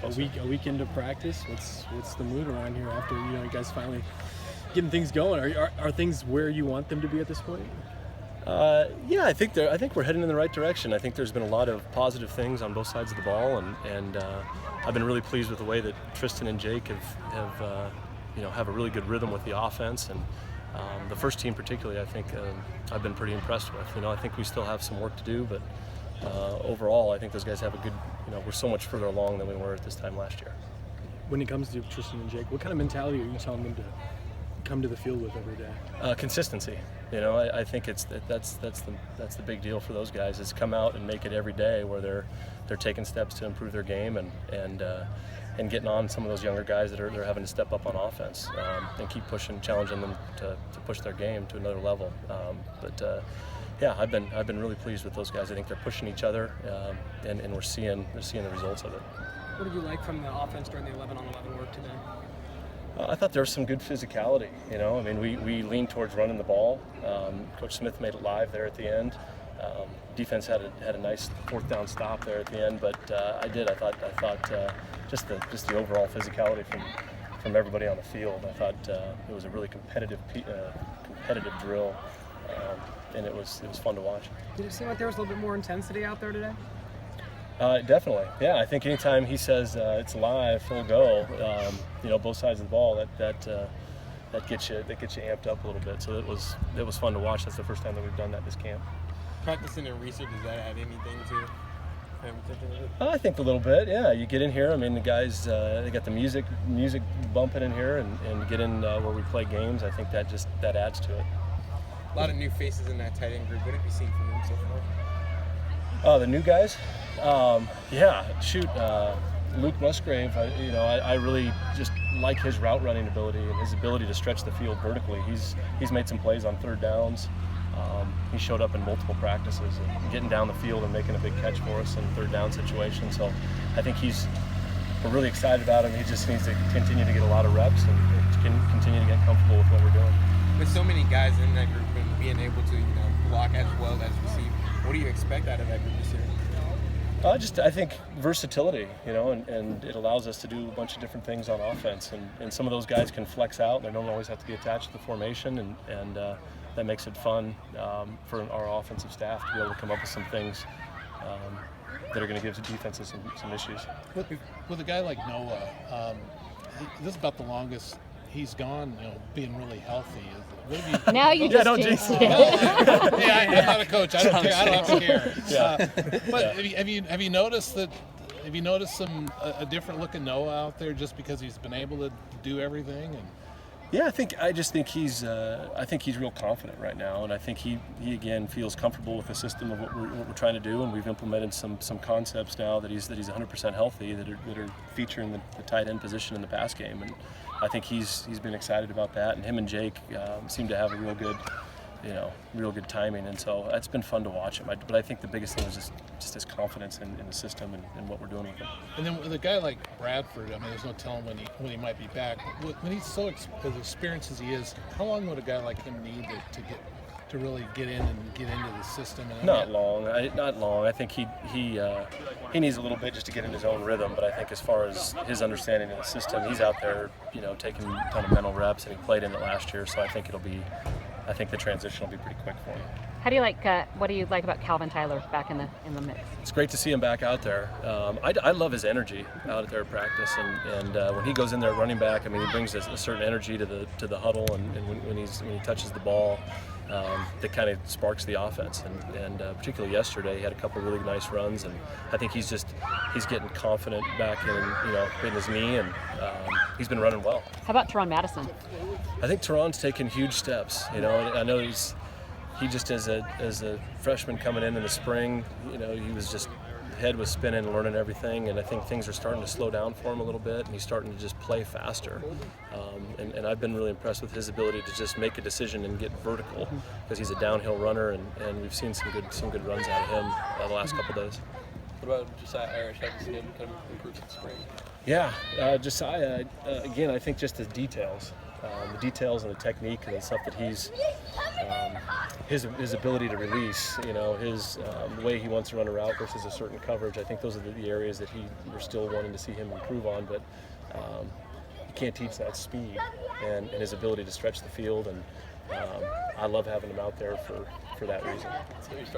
A week into practice, what's the mood around here after you guys finally getting things going? Are things where you want them to be at this point? Yeah, I think we're heading in the right direction. I think there's been a lot of positive things on both sides of the ball, and I've been really pleased with the way that Tristan and Jake have a really good rhythm with the offense, and the first team particularly, I think I've been pretty impressed with. I think we still have some work to do, but overall, I think those guys have a good. We're so much further along than we were at this time last year. When it comes to Tristan and Jake, what kind of mentality are you telling them to come to the field with every day? Consistency. I think that's the big deal for those guys, is come out and make it every day where they're taking steps to improve their game and getting on some of those younger guys that are having to step up on offense, and keep pushing, challenging them to push their game to another level. Yeah, I've been really pleased with those guys. I think they're pushing each other, and we're seeing the results of it. What did you like from the offense during the 11-on-11 work today? I thought there was some good physicality. We leaned towards running the ball. Coach Smith made it live there at the end. Defense had a nice fourth down stop there at the end, but I thought just the overall physicality from everybody on the field. I thought it was a really competitive drill, and it was fun to watch. Did it seem like there was a little bit more intensity out there today? Definitely, yeah. I think anytime he says it's live, full go, both sides of the ball, that gets you amped up a little bit. So it was fun to watch. That's the first time that we've done that this camp. Practicing and research, does that add anything to paying attention to it? I think a little bit, yeah. You get in here. The guys they got the music bumping in here, and get in where we play games. I think that adds to it. A lot of new faces in that tight end group. What have you seen from them so far? The new guys, Luke Musgrave. I really just like his route running ability and his ability to stretch the field vertically. He's made some plays on third downs. He showed up in multiple practices and getting down the field and making a big catch for us in third down situations. So I think we're really excited about him. He just needs to continue to get a lot of reps and continue to get comfortable with what we're doing. With so many guys in that group and being able to block as well as receive, what do you expect out of that group this year? I think versatility, and it allows us to do a bunch of different things on offense, and some of those guys can flex out. They don't always have to be attached to the formation, and that makes it fun for our offensive staff to be able to come up with some things that are going to give the defenses some issues. With a guy like Noah, this is about the longest he's gone, being really healthy. Now you just jinxed it. I'm not a coach. I don't care. I don't have to care. Yeah. But have you noticed that? Have you noticed a different looking Noah out there just because he's been able to do everything? And yeah, I just think he's real confident right now, and I think he again feels comfortable with the system of what we're trying to do, and we've implemented some concepts now that he's 100% healthy that are featuring the tight end position in the pass game, and I think he's been excited about that, and him and Jake seem to have a real good timing, and so it's been fun to watch him. But I think the biggest thing is just his confidence in the system and what we're doing with him. And then with a guy like Bradford, there's no telling when he might be back. When he's so as experienced as he is, how long would a guy like him need to really get in and get into the system? Not long. Not long. I think he needs a little bit just to get in his own rhythm. But I think as far as his understanding of the system, he's out there, taking a ton of mental reps, and he played in it last year. So I think the transition will be pretty quick for him. What do you like about Calvin Tyler back in the mix? It's great to see him back out there. I love his energy out there at practice, and when he goes in there running back, he brings a certain energy to the huddle, and when he touches the ball, that kind of sparks the offense. And particularly yesterday, he had a couple really nice runs, and I think he's getting confident back in his knee, and he's been running well. How about Teron Madison? I think Teron's taken huge steps. I know he just as a freshman coming in the spring, he was just head was spinning and learning everything, and I think things are starting to slow down for him a little bit, and he's starting to just play faster. And I've been really impressed with his ability to just make a decision and get vertical, because he's a downhill runner, and we've seen some good runs out of him the last couple of days. about Josiah Irish? How does he kind of improve since spring? Yeah, Josiah, again, I think just the details and the technique and the stuff that he's, his ability to release, his the way he wants to run a route versus a certain coverage. I think those are the areas that we're still wanting to see him improve on, but you can't teach that speed and his ability to stretch the field, and I love having him out there for that reason. So